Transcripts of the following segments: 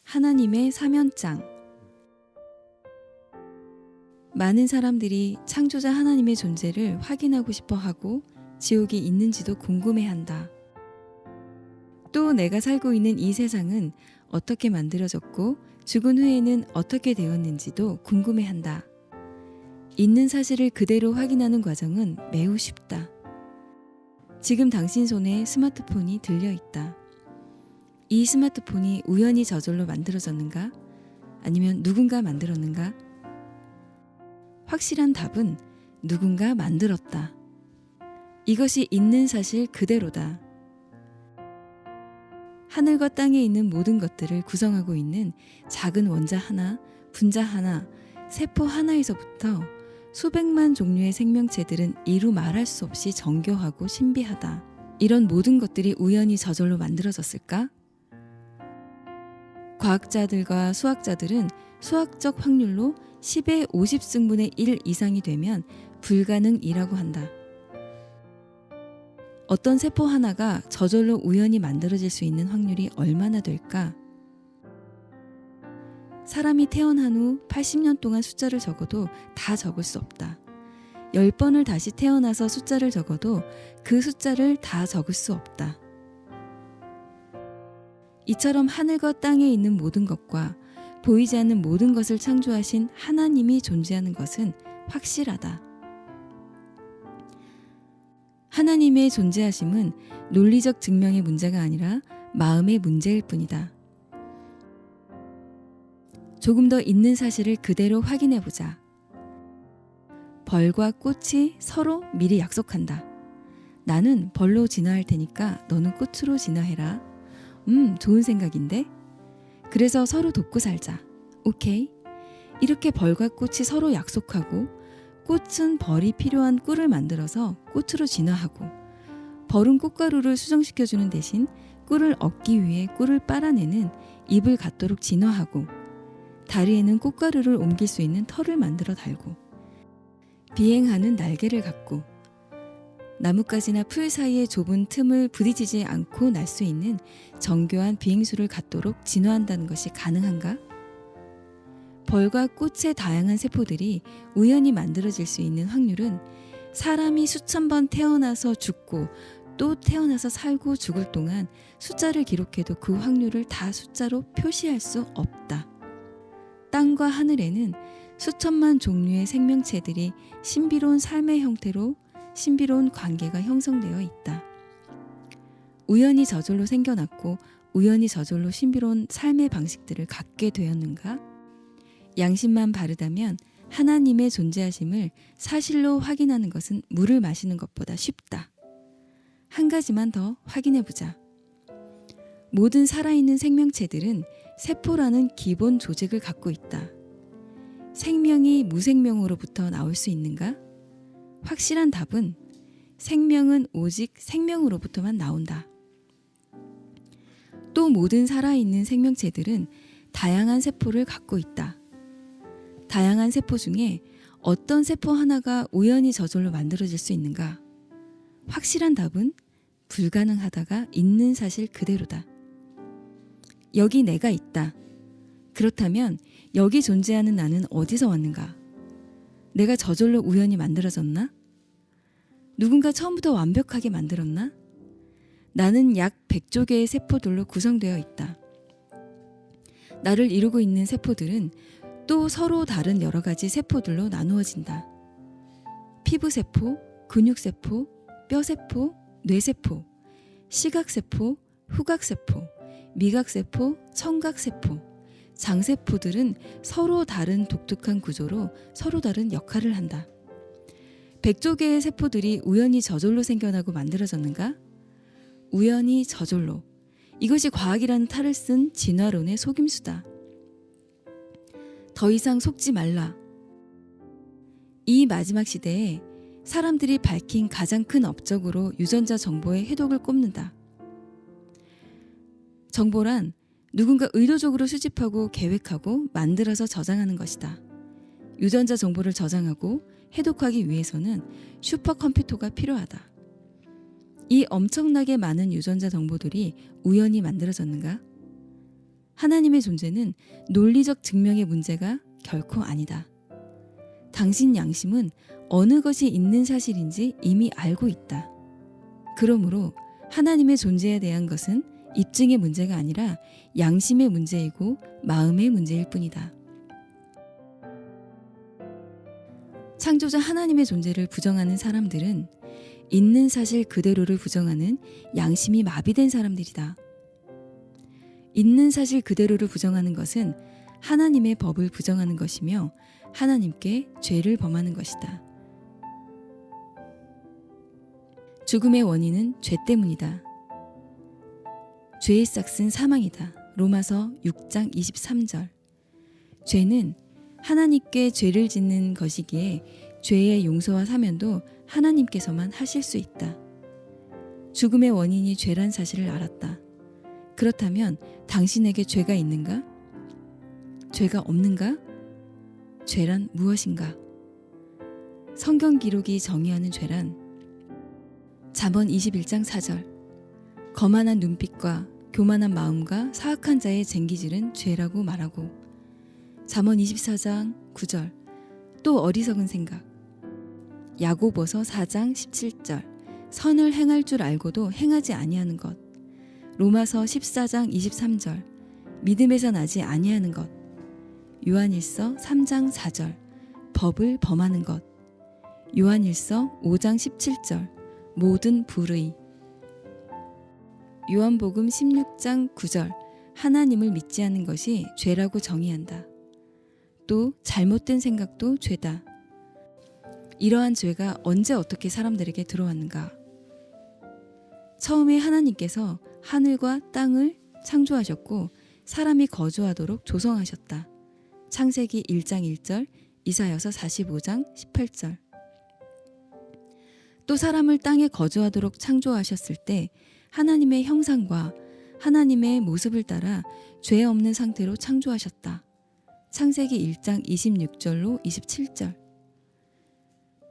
하나님의 사면장. 많은 사람들이 창조자 하나님의 존재를 확인하고 싶어 하고 지옥이 있는지도 궁금해한다. 또 내가 살고 있는 이 세상은 어떻게 만들어졌고 죽은 후에는 어떻게 되었는지도 궁금해한다. 있는 사실을 그대로 확인하는 과정은 매우 쉽다. 지금 당신 손에 스마트폰이 들려 있다. 이 스마트폰이 우연히 저절로 만들어졌는가? 아니면 누군가 만들었는가? 확실한 답은 누군가 만들었다. 이것이 있는 사실 그대로다. 하늘과 땅에 있는 모든 것들을 구성하고 있는 작은 원자 하나, 분자 하나, 세포 하나에서부터 수백만 종류의 생명체들은 이루 말할 수 없이 정교하고 신비하다. 이런 모든 것들이 우연히 저절로 만들어졌을까? 과학자들과 수학자들은 수학적 확률로 10의 50승분의 1 이상이 되면 불가능이라고 한다. 어떤 세포 하나가 저절로 우연히 만들어질 수 있는 확률이 얼마나 될까? 사람이 태어난 후 80년 동안 숫자를 적어도 다 적을 수 없다. 10번을 다시 태어나서 숫자를 적어도 그 숫자를 다 적을 수 없다. 이처럼 하늘과 땅에 있는 모든 것과 보이지 않는 모든 것을 창조하신 하나님이 존재하는 것은 확실하다. 하나님의 존재하심은 논리적 증명의 문제가 아니라 마음의 문제일 뿐이다. 조금 더 있는 사실을 그대로 확인해보자. 벌과 꽃이 서로 미리 약속한다. 나는 벌로 진화할 테니까 너는 꽃으로 진화해라. 좋은 생각인데? 그래서 서로 돕고 살자. 오케이? 이렇게 벌과 꽃이 서로 약속하고 꽃은 벌이 필요한 꿀을 만들어서 꽃으로 진화하고 벌은 꽃가루를 수정시켜주는 대신 꿀을 얻기 위해 꿀을 빨아내는 잎을 갖도록 진화하고 다리에는 꽃가루를 옮길 수 있는 털을 만들어 달고 비행하는 날개를 갖고 나뭇가지나 풀 사이의 좁은 틈을 부딪히지 않고 날 수 있는 정교한 비행수를 갖도록 진화한다는 것이 가능한가? 벌과 꽃의 다양한 세포들이 우연히 만들어질 수 있는 확률은 사람이 수천 번 태어나서 죽고 또 태어나서 살고 죽을 동안 숫자를 기록해도 그 확률을 다 숫자로 표시할 수 없다. 땅과 하늘에는 수천만 종류의 생명체들이 신비로운 삶의 형태로 신비로운 관계가 형성되어 있다. 우연히 저절로 생겨났고 우연히 저절로 신비로운 삶의 방식들을 갖게 되었는가? 양심만 바르다면 하나님의 존재하심을 사실로 확인하는 것은 물을 마시는 것보다 쉽다. 한 가지만 더 확인해보자. 모든 살아있는 생명체들은 세포라는 기본 조직을 갖고 있다. 생명이 무생명으로부터 나올 수 있는가? 확실한 답은 생명은 오직 생명으로부터만 나온다. 또 모든 살아있는 생명체들은 다양한 세포를 갖고 있다. 다양한 세포 중에 어떤 세포 하나가 우연히 저절로 만들어질 수 있는가? 확실한 답은 불가능하다가 있는 사실 그대로다. 여기 내가 있다. 그렇다면 여기 존재하는 나는 어디서 왔는가? 내가 저절로 우연히 만들어졌나? 누군가 처음부터 완벽하게 만들었나? 나는 약 100조 개의 세포들로 구성되어 있다. 나를 이루고 있는 세포들은 또 서로 다른 여러 가지 세포들로 나누어진다. 피부세포, 근육세포, 뼈세포, 뇌세포, 시각세포, 후각세포, 미각세포, 청각세포, 장세포들은 서로 다른 독특한 구조로 서로 다른 역할을 한다. 100조 개의 세포들이 우연히 저절로 생겨나고 만들어졌는가? 우연히 저절로. 이것이 과학이라는 탈을 쓴 진화론의 속임수다. 더 이상 속지 말라. 이 마지막 시대에 사람들이 밝힌 가장 큰 업적으로 유전자 정보의 해독을 꼽는다. 정보란 누군가 의도적으로 수집하고 계획하고 만들어서 저장하는 것이다. 유전자 정보를 저장하고 해독하기 위해서는 슈퍼컴퓨터가 필요하다. 이 엄청나게 많은 유전자 정보들이 우연히 만들어졌는가? 하나님의 존재는 논리적 증명의 문제가 결코 아니다. 당신 양심은 어느 것이 있는 사실인지 이미 알고 있다. 그러므로 하나님의 존재에 대한 것은 입증의 문제가 아니라 양심의 문제이고 마음의 문제일 뿐이다. 창조자 하나님의 존재를 부정하는 사람들은 있는 사실 그대로를 부정하는 양심이 마비된 사람들이다. 있는 사실 그대로를 부정하는 것은 하나님의 법을 부정하는 것이며 하나님께 죄를 범하는 것이다. 죽음의 원인은 죄 때문이다. 죄의 싹은 사망이다. 로마서 6장 23절. 죄는 하나님께 죄를 짓는 것이기에 죄의 용서와 사면도 하나님께서만 하실 수 있다. 죽음의 원인이 죄란 사실을 알았다. 그렇다면 당신에게 죄가 있는가? 죄가 없는가? 죄란 무엇인가? 성경 기록이 정의하는 죄란 잠언 21장 4절. 거만한 눈빛과 교만한 마음과 사악한 자의 쟁기질은 죄라고 말하고, 잠언 24장 9절. 또 어리석은 생각. 야고보서 4장 17절. 선을 행할 줄 알고도 행하지 아니하는 것. 로마서 14장 23절. 믿음에서 나지 아니하는 것. 요한일서 3장 4절. 법을 범하는 것. 요한일서 5장 17절. 모든 불의. 요한복음 16장 9절. 하나님을 믿지 않는 것이 죄라고 정의한다. 또 잘못된 생각도 죄다. 이러한 죄가 언제 어떻게 사람들에게 들어왔는가? 처음에 하나님께서 하늘과 땅을 창조하셨고 사람이 거주하도록 조성하셨다. 창세기 1장 1절, 이사야서 45장 18절. 또 사람을 땅에 거주하도록 창조하셨을 때 하나님의 형상과 하나님의 모습을 따라 죄 없는 상태로 창조하셨다. 창세기 1장 26절로 27절.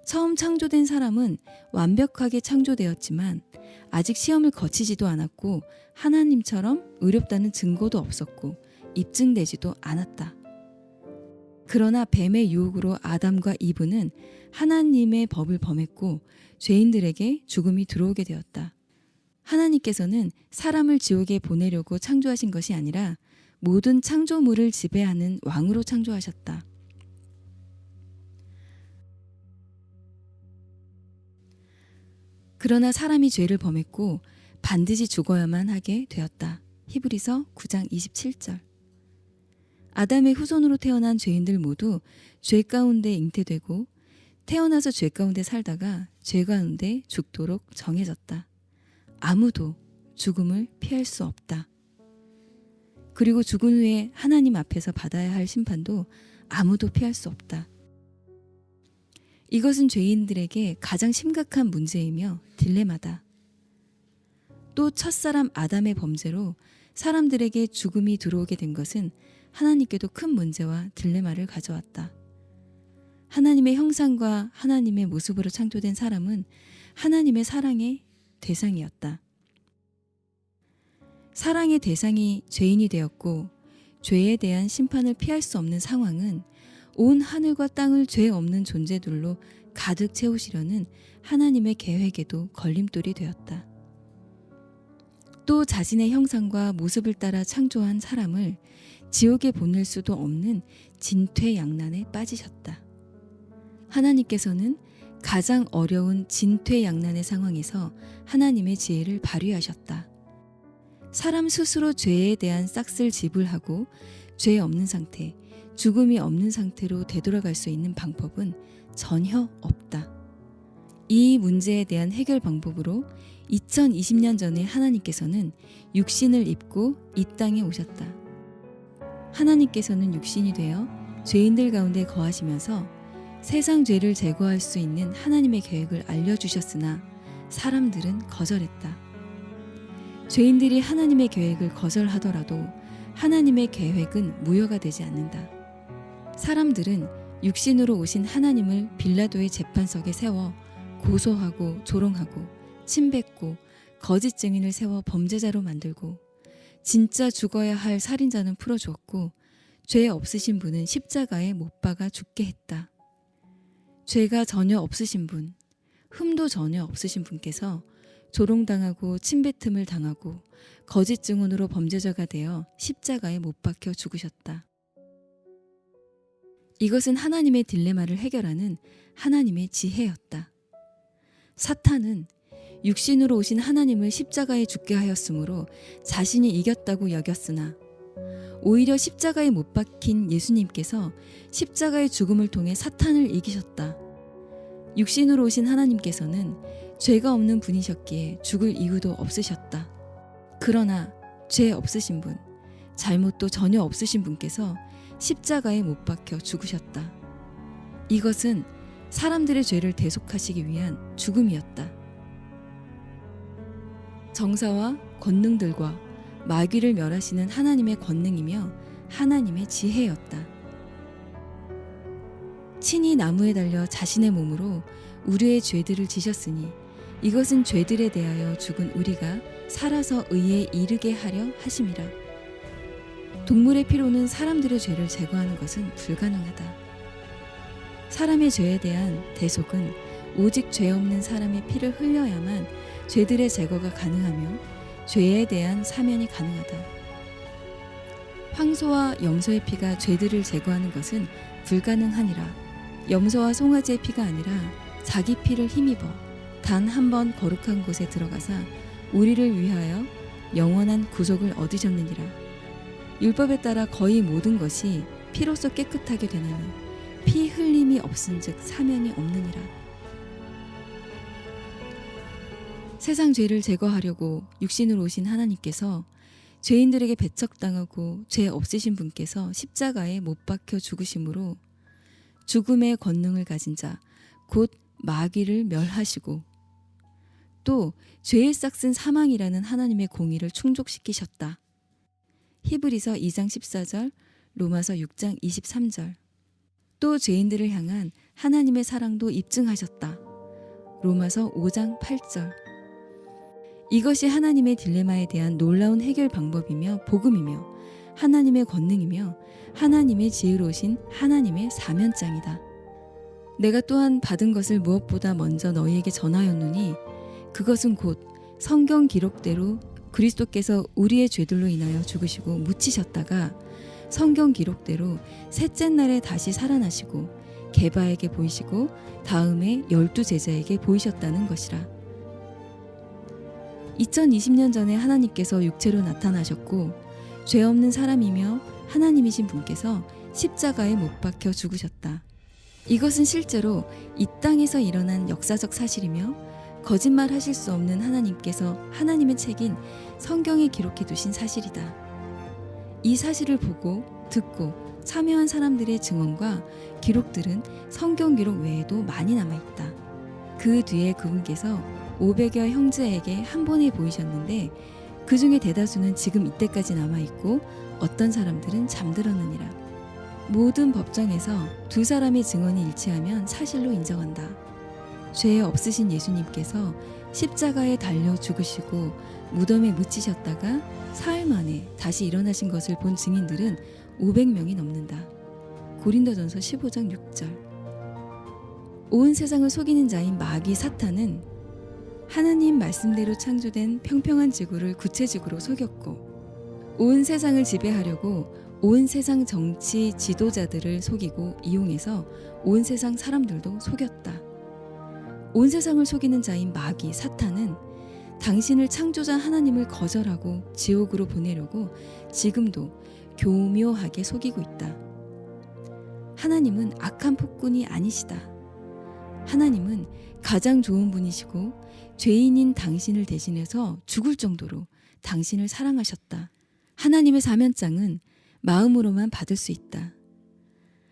처음 창조된 사람은 완벽하게 창조되었지만 아직 시험을 거치지도 않았고 하나님처럼 의롭다는 증거도 없었고 입증되지도 않았다. 그러나 뱀의 유혹으로 아담과 이브는 하나님의 법을 범했고 죄인들에게 죽음이 들어오게 되었다. 하나님께서는 사람을 지옥에 보내려고 창조하신 것이 아니라 모든 창조물을 지배하는 왕으로 창조하셨다. 그러나 사람이 죄를 범했고 반드시 죽어야만 하게 되었다. 히브리서 9장 27절. 아담의 후손으로 태어난 죄인들 모두 죄 가운데 잉태되고 태어나서 죄 가운데 살다가 죄 가운데 죽도록 정해졌다. 아무도 죽음을 피할 수 없다. 그리고 죽은 후에 하나님 앞에서 받아야 할 심판도 아무도 피할 수 없다. 이것은 죄인들에게 가장 심각한 문제이며 딜레마다. 또 첫사람 아담의 범죄로 사람들에게 죽음이 들어오게 된 것은 하나님께도 큰 문제와 딜레마를 가져왔다. 하나님의 형상과 하나님의 모습으로 창조된 사람은 하나님의 사랑의 대상이었다. 사랑의 대상이 죄인이 되었고 죄에 대한 심판을 피할 수 없는 상황은 온 하늘과 땅을 죄 없는 존재들로 가득 채우시려는 하나님의 계획에도 걸림돌이 되었다. 또 자신의 형상과 모습을 따라 창조한 사람을 지옥에 보낼 수도 없는 진퇴양난에 빠지셨다. 하나님께서는 가장 어려운 진퇴양난의 상황에서 하나님의 지혜를 발휘하셨다. 사람 스스로 죄에 대한 싹쓸 지불하고 죄 없는 상태, 죽음이 없는 상태로 되돌아갈 수 있는 방법은 전혀 없다. 이 문제에 대한 해결 방법으로 2020년 전에 하나님께서는 육신을 입고 이 땅에 오셨다. 하나님께서는 육신이 되어 죄인들 가운데 거하시면서 세상 죄를 제거할 수 있는 하나님의 계획을 알려주셨으나 사람들은 거절했다. 죄인들이 하나님의 계획을 거절하더라도 하나님의 계획은 무효가 되지 않는다. 사람들은 육신으로 오신 하나님을 빌라도의 재판석에 세워 고소하고 조롱하고 침뱉고 거짓 증인을 세워 범죄자로 만들고 진짜 죽어야 할 살인자는 풀어주었고 죄 없으신 분은 십자가에 못 박아 죽게 했다. 죄가 전혀 없으신 분, 흠도 전혀 없으신 분께서 조롱당하고 침뱉음을 당하고 거짓 증언으로 범죄자가 되어 십자가에 못 박혀 죽으셨다. 이것은 하나님의 딜레마를 해결하는 하나님의 지혜였다. 사탄은 육신으로 오신 하나님을 십자가에 죽게 하였으므로 자신이 이겼다고 여겼으나 오히려 십자가에 못 박힌 예수님께서 십자가의 죽음을 통해 사탄을 이기셨다. 육신으로 오신 하나님께서는 죄가 없는 분이셨기에 죽을 이유도 없으셨다. 그러나 죄 없으신 분, 잘못도 전혀 없으신 분께서 십자가에 못 박혀 죽으셨다. 이것은 사람들의 죄를 대속하시기 위한 죽음이었다. 정사와 권능들과 마귀를 멸하시는 하나님의 권능이며 하나님의 지혜였다. 친히 나무에 달려 자신의 몸으로 우리의 죄들을 지셨으니 이것은 죄들에 대하여 죽은 우리가 살아서 의에 이르게 하려 하심이라. 동물의 피로는 사람들의 죄를 제거하는 것은 불가능하다. 사람의 죄에 대한 대속은 오직 죄 없는 사람의 피를 흘려야만 죄들의 제거가 가능하며 죄에 대한 사면이 가능하다. 황소와 염소의 피가 죄들을 제거하는 것은 불가능하니라. 염소와 송아지의 피가 아니라 자기 피를 힘입어 단 한 번 거룩한 곳에 들어가사 우리를 위하여 영원한 구속을 얻으셨느니라. 율법에 따라 거의 모든 것이 피로써 깨끗하게 되나니 피 흘림이 없은즉 사면이 없느니라. 세상 죄를 제거하려고 육신으로 오신 하나님께서 죄인들에게 배척당하고 죄 없으신 분께서 십자가에 못 박혀 죽으심으로 죽음의 권능을 가진 자, 곧 마귀를 멸하시고 또 죄의 싹슨 사망이라는 하나님의 공의를 충족시키셨다. 히브리서 2장 14절, 로마서 6장 23절. 또 죄인들을 향한 하나님의 사랑도 입증하셨다. 로마서 5장 8절. 이것이 하나님의 딜레마에 대한 놀라운 해결 방법이며 복음이며 하나님의 권능이며 하나님의 지혜로우신 하나님의 사면장이다. 내가 또한 받은 것을 무엇보다 먼저 너희에게 전하였노니 그것은 곧 성경 기록대로 그리스도께서 우리의 죄들로 인하여 죽으시고 묻히셨다가 성경 기록대로 셋째 날에 다시 살아나시고 게바에게 보이시고 다음에 12 제자에게 보이셨다는 것이라. 2020년 전에 하나님께서 육체로 나타나셨고 죄 없는 사람이며 하나님이신 분께서 십자가에 못 박혀 죽으셨다. 이것은 실제로 이 땅에서 일어난 역사적 사실이며 거짓말 하실 수 없는 하나님께서 하나님의 책인 성경에 기록해 두신 사실이다. 이 사실을 보고 듣고 참여한 사람들의 증언과 기록들은 성경 기록 외에도 많이 남아있다. 그 뒤에 그분께서 500여 형제에게 한 번에 보이셨는데 그 중에 대다수는 지금 이때까지 남아있고 어떤 사람들은 잠들었느니라. 모든 법정에서 두 사람의 증언이 일치하면 사실로 인정한다. 죄 없으신 예수님께서 십자가에 달려 죽으시고 무덤에 묻히셨다가 사흘 만에 다시 일어나신 것을 본 증인들은 500명이 넘는다. 고린도전서 15장 6절. 온 세상을 속이는 자인 마귀 사탄은 하나님 말씀대로 창조된 평평한 지구를 구체적으로 속였고 온 세상을 지배하려고 온 세상 정치 지도자들을 속이고 이용해서 온 세상 사람들도 속였다. 온 세상을 속이는 자인 마귀 사탄은 당신을 창조자 하나님을 거절하고 지옥으로 보내려고 지금도 교묘하게 속이고 있다. 하나님은 악한 폭군이 아니시다. 하나님은 가장 좋은 분이시고 죄인인 당신을 대신해서 죽을 정도로 당신을 사랑하셨다. 하나님의 사면장은 마음으로만 받을 수 있다.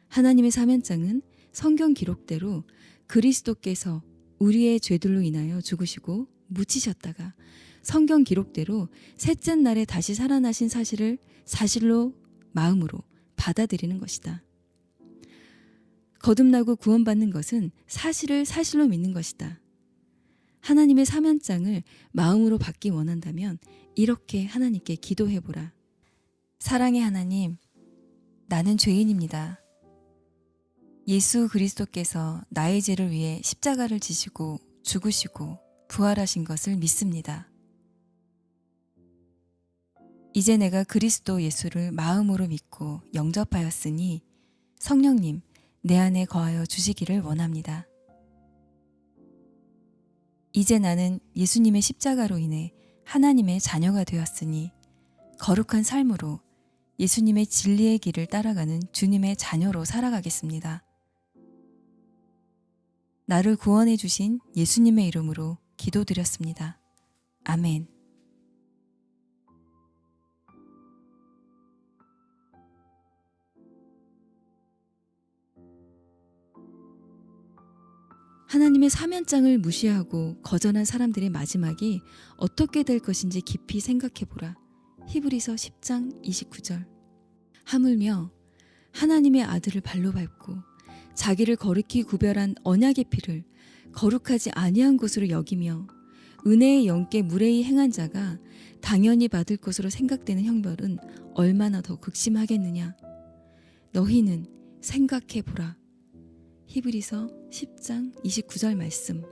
하나님의 사면장은 성경 기록대로 그리스도께서 우리의 죄들로 인하여 죽으시고 묻히셨다가 성경 기록대로 셋째 날에 다시 살아나신 사실을 사실로 마음으로 받아들이는 것이다. 거듭나고 구원받는 것은 사실을 사실로 믿는 것이다. 하나님의 사면장을 마음으로 받기 원한다면 이렇게 하나님께 기도해보라. 사랑의 하나님, 나는 죄인입니다. 예수 그리스도께서 나의 죄를 위해 십자가를 지시고 죽으시고 부활하신 것을 믿습니다. 이제 내가 그리스도 예수를 마음으로 믿고 영접하였으니 성령님, 내 안에 거하여 주시기를 원합니다. 이제 나는 예수님의 십자가로 인해 하나님의 자녀가 되었으니 거룩한 삶으로 예수님의 진리의 길을 따라가는 주님의 자녀로 살아가겠습니다. 나를 구원해 주신 예수님의 이름으로 기도드렸습니다. 아멘. 하나님의 사면장을 무시하고 거절한 사람들의 마지막이 어떻게 될 것인지 깊이 생각해보라. 히브리서 10장 29절. 하물며 하나님의 아들을 발로 밟고 자기를 거룩히 구별한 언약의 피를 거룩하지 아니한 것으로 여기며 은혜의 영께 무례히 행한 자가 당연히 받을 것으로 생각되는 형벌은 얼마나 더 극심하겠느냐. 너희는 생각해보라. 히브리서 10장 29절 말씀.